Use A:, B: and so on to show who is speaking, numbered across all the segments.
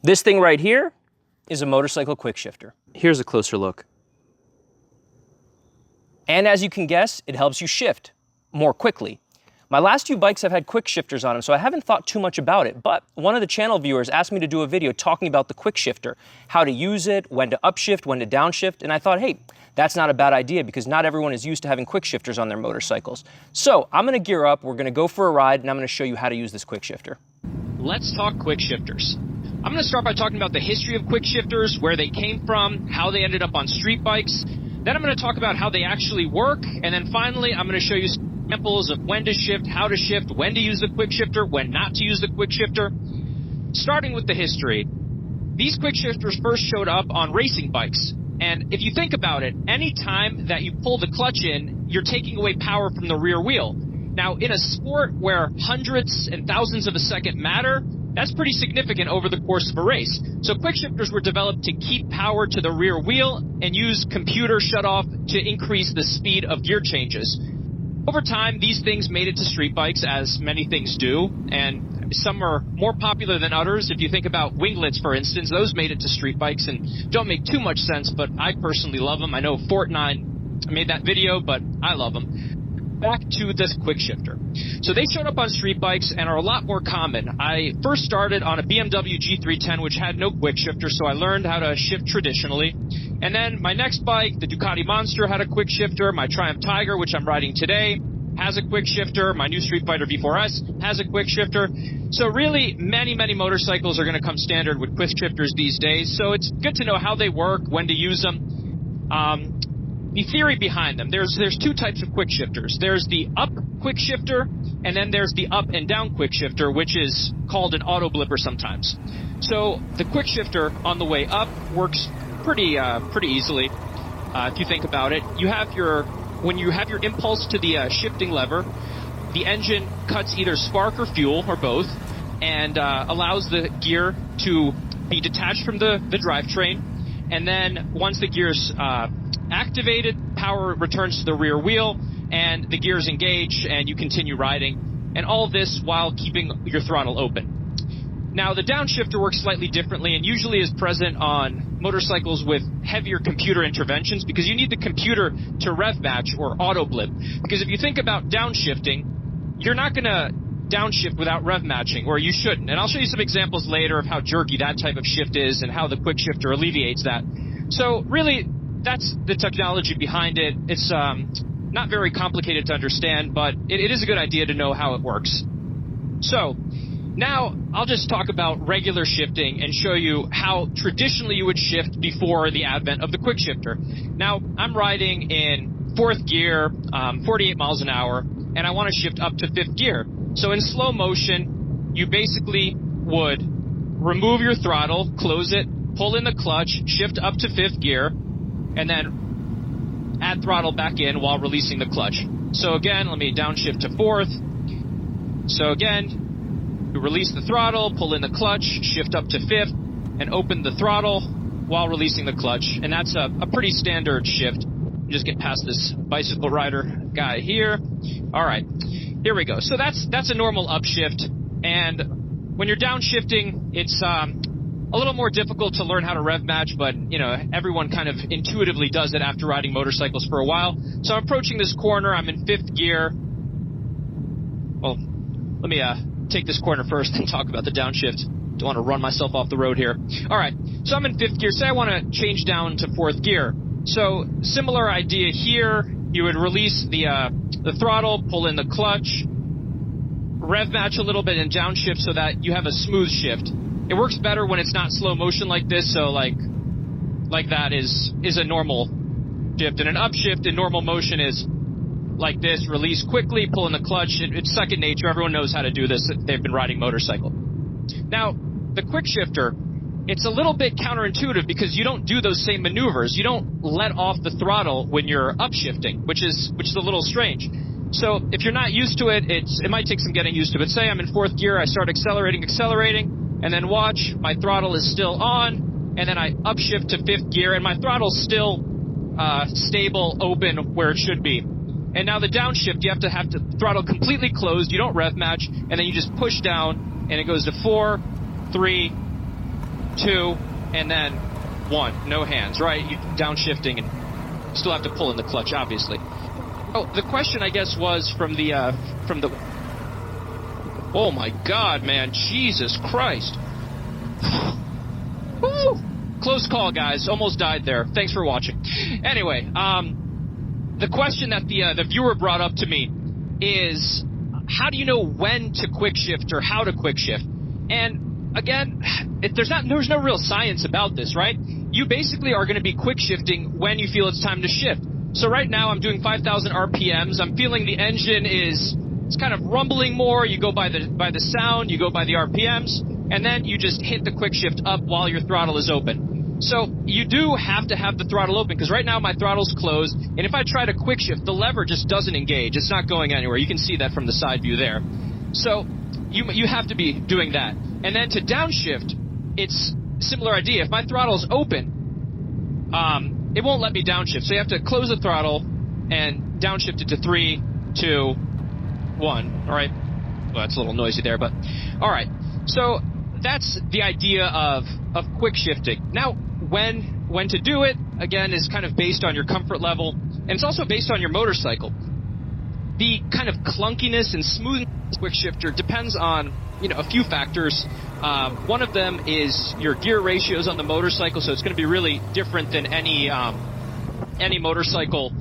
A: This thing right here is a motorcycle quickshifter. Here's a closer look. And as you can guess, it helps you shift more quickly. My last few bikes have had quick shifters on them, so I haven't thought too much about it, but one of the channel viewers asked me to do a video talking about the quick shifter, how to use it, when to upshift, when to downshift, and I thought, hey, that's not a bad idea because not everyone is used to having quick shifters on their motorcycles. So I'm gonna gear up, we're gonna go for a ride, and I'm gonna show you how to use this quick shifter.
B: Let's talk quick shifters. I'm gonna start by talking about the history of quick shifters, where they came from, how they ended up on street bikes. Then I'm gonna talk about how they actually work, and then finally I'm gonna show you examples of when to shift, how to shift, when to use the quick shifter, when not to use the quick shifter. Starting with the history, these quick shifters first showed up on racing bikes. And if you think about it, any time that you pull the clutch in, you're taking away power from the rear wheel. Now, in a sport where hundreds and thousands of a second matter, that's pretty significant over the course of a race. So quick shifters were developed to keep power to the rear wheel and use computer shutoff to increase the speed of gear changes. Over time, these things made it to street bikes, as many things do, and some are more popular than others. If you think about winglets, for instance, those made it to street bikes and don't make too much sense, but I personally love them. I know Fortnite made that video, but I love them. Back to this quick shifter. So they showed up on street bikes and are a lot more common. I first started on a BMW G310, which had no quick shifter, so I learned how to shift traditionally. And then my next bike, the Ducati Monster, had a quick shifter. My Triumph Tiger, which I'm riding today, has a quick shifter. My new Street Fighter V4S has a quick shifter. So really, many motorcycles are going to come standard with quick shifters these days. So it's good to know how they work, when to use them. The theory behind them, there's two types of quick shifters. There's the up quick shifter, and then there's the up and down quick shifter, which is called an auto blipper sometimes. So the quick shifter on the way up works pretty easily. If you think about it, when you have your impulse to the shifting lever, the engine cuts either spark or fuel or both, and allows the gear to be detached from the drivetrain. And then once the gear's activated, power returns to the rear wheel, and the gears engage, and you continue riding. And all this while keeping your throttle open. Now, the downshifter works slightly differently and usually is present on motorcycles with heavier computer interventions because you need the computer to rev match or auto blip. Because if you think about downshifting, you're not going to downshift without rev matching, or you shouldn't. And I'll show you some examples later of how jerky that type of shift is and how the quick shifter alleviates that. So really, that's the technology behind it. It's not very complicated to understand, but it is a good idea to know how it works. So now I'll just talk about regular shifting and show you how traditionally you would shift before the advent of the quick shifter. Now, I'm riding in fourth gear, 48 miles an hour, and I want to shift up to fifth gear. So in slow motion, you basically would remove your throttle, close it, pull in the clutch, shift up to fifth gear, and then add throttle back in while releasing the clutch. So again, let me downshift to fourth. So again, you release the throttle, pull in the clutch, shift up to fifth, and open the throttle while releasing the clutch. And that's a pretty standard shift. Just get past this bicycle rider guy here. All right, here we go. So that's a normal upshift. And when you're downshifting, it's a little more difficult to learn how to rev match, but everyone kind of intuitively does it after riding motorcycles for a while. So I'm approaching this corner. I'm in fifth gear. Well, let me take this corner first and talk about the downshift. Don't want to run myself off the road here. All right, so I'm in fifth gear. Say I want to change down to fourth gear. So similar idea here. You would release the throttle, pull in the clutch, rev match a little bit and downshift so that you have a smooth shift. It works better when it's not slow motion like this, so like that is a normal shift. And an upshift in normal motion is like this, release quickly, pull in the clutch. It's second nature. Everyone knows how to do this if they've been riding motorcycle. Now, the quick shifter, it's a little bit counterintuitive because you don't do those same maneuvers. You don't let off the throttle when you're upshifting, which is a little strange. So if you're not used to it, it might take some getting used to. But say I'm in fourth gear, I start accelerating, and then watch, my throttle is still on, and then I upshift to fifth gear, and my throttle's still stable, open, where it should be. And now the downshift, you have to throttle completely closed, you don't rev match, and then you just push down, and it goes to 4, 3, 2, and then 1. No hands, right? You downshifting and still have to pull in the clutch, obviously. Oh, the question, I guess, was from the... Oh my God, man. Jesus Christ. Woo! Close call, guys. Almost died there. Thanks for watching. Anyway, the question that the viewer brought up to me is, how do you know when to quick shift or how to quick shift? And again, there's no real science about this, right? You basically are going to be quick shifting when you feel it's time to shift. So right now I'm doing 5,000 RPMs. I'm feeling the engine it's kind of rumbling more. You go by the sound, you go by the RPMs, and then you just hit the quick shift up while your throttle is open. So you do have to have the throttle open, because right now my throttle's closed, and if I try to quick shift, the lever just doesn't engage. It's not going anywhere. You can see that from the side view there. So you have to be doing that. And then to downshift, it's a similar idea. If my throttle's open, it won't let me downshift. So you have to close the throttle and downshift it to 3, 2, 1. All right. Well, that's a little noisy there, but all right. So that's the idea of quick shifting. Now, when to do it, again, is kind of based on your comfort level, and it's also based on your motorcycle. The kind of clunkiness and smoothness of quick shifter depends on, a few factors. One of them is your gear ratios on the motorcycle, so it's going to be really different than any motorcycle,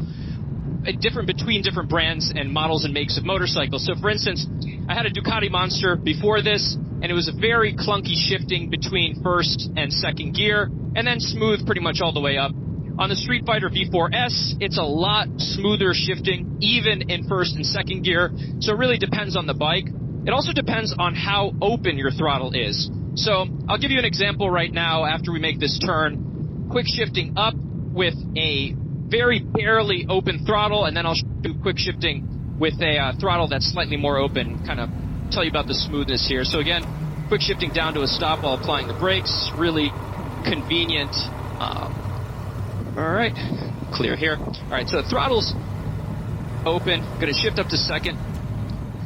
B: different between different brands and models and makes of motorcycles. So, for instance, I had a Ducati Monster before this, and it was a very clunky shifting between first and second gear, and then smooth pretty much all the way up. On the Street Fighter V4S, it's a lot smoother shifting, even in first and second gear, so it really depends on the bike. It also depends on how open your throttle is. So I'll give you an example right now after we make this turn. Quick shifting up with a very barely open throttle, and then I'll do quick shifting with a throttle that's slightly more open, kind of tell you about the smoothness here. So again, quick shifting down to a stop while applying the brakes, really convenient. All right, clear here. All right, so the throttle's open. Going to shift up to second.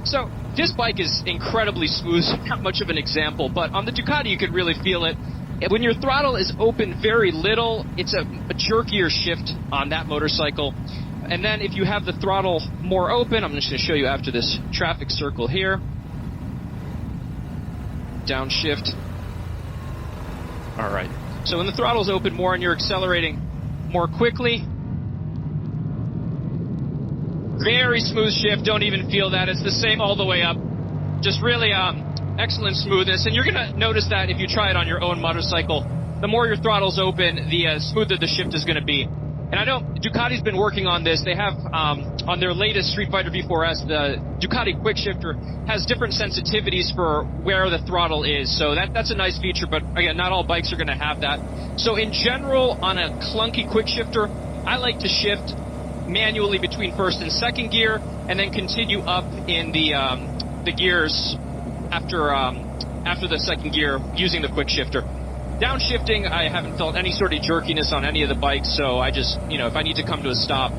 B: So this bike is incredibly smooth, not much of an example, but on the Ducati you can really feel it. When your throttle is open very little, it's a jerkier shift on that motorcycle. And then if you have the throttle more open, I'm just going to show you after this traffic circle here. Downshift. All right. So when the throttle's open more and you're accelerating more quickly, very smooth shift. Don't even feel that. It's the same all the way up. Just really excellent smoothness. And you're going to notice that if you try it on your own motorcycle, the more your throttle's open, the smoother the shift is going to be. And I know Ducati's been working on this. They have, on their latest Street Fighter V4S, the Ducati Quickshifter has different sensitivities for where the throttle is. So that's a nice feature, but again, not all bikes are going to have that. So in general, on a clunky Quickshifter, I like to shift manually between first and second gear, and then continue up in the gears after the second gear using the Quickshifter. Downshifting, I haven't felt any sort of jerkiness on any of the bikes, so I just, if I need to come to a stop,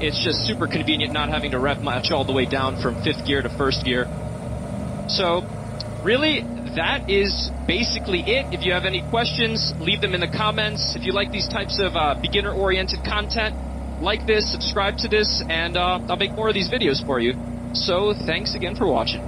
B: it's just super convenient not having to rev much all the way down from fifth gear to first gear. So, really, that is basically it. If you have any questions, leave them in the comments. If you like these types of beginner-oriented content, like this, subscribe to this, and I'll make more of these videos for you. So, thanks again for watching.